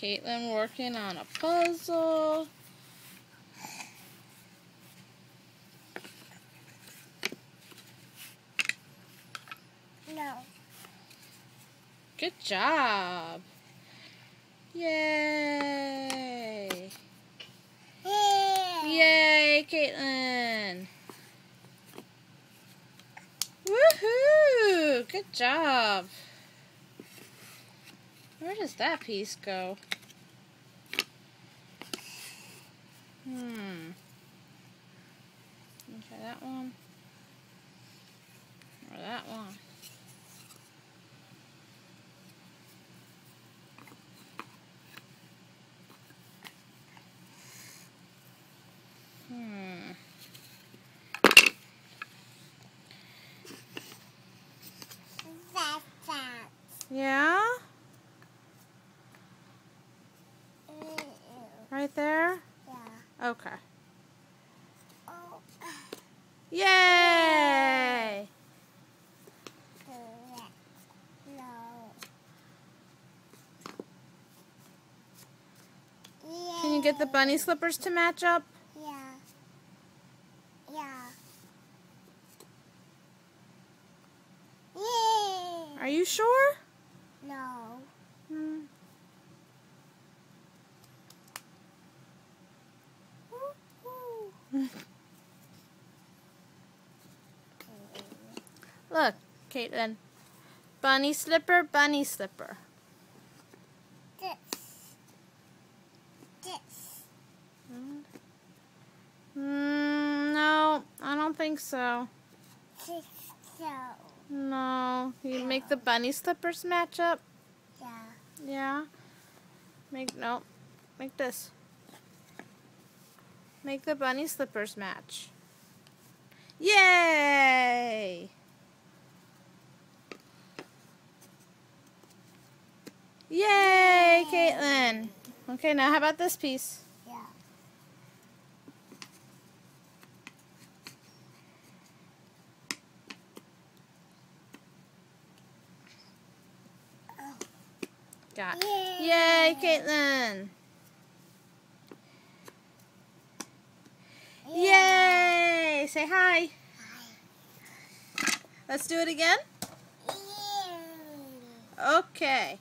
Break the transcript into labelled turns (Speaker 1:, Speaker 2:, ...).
Speaker 1: Caitlin working on a puzzle.
Speaker 2: No.
Speaker 1: Good job. Yay.
Speaker 2: Yeah.
Speaker 1: Yay, Caitlin. Woohoo! Good job. Where does that piece go? Okay, that one. Or that one. Yeah? Right there?
Speaker 2: Yeah.
Speaker 1: Okay.
Speaker 2: Oh.
Speaker 1: Yay!
Speaker 2: No.
Speaker 1: Can you get the bunny slippers to match up?
Speaker 2: Yeah. Yeah. Yay!
Speaker 1: Are you sure?
Speaker 2: No.
Speaker 1: Look, Caitlin. Bunny slipper, bunny slipper.
Speaker 2: This.
Speaker 1: No, I don't think so.
Speaker 2: This. So.
Speaker 1: No. You make the bunny slippers match up?
Speaker 2: Yeah.
Speaker 1: Yeah? Make this. Make the bunny slippers match. Yay! Yay, Caitlin. Okay, now how about this piece?
Speaker 2: Yeah.
Speaker 1: Got it.
Speaker 2: Yay!
Speaker 1: Yay, Caitlin. Yay! Say hi. Let's do it again.
Speaker 2: Yay!
Speaker 1: Okay.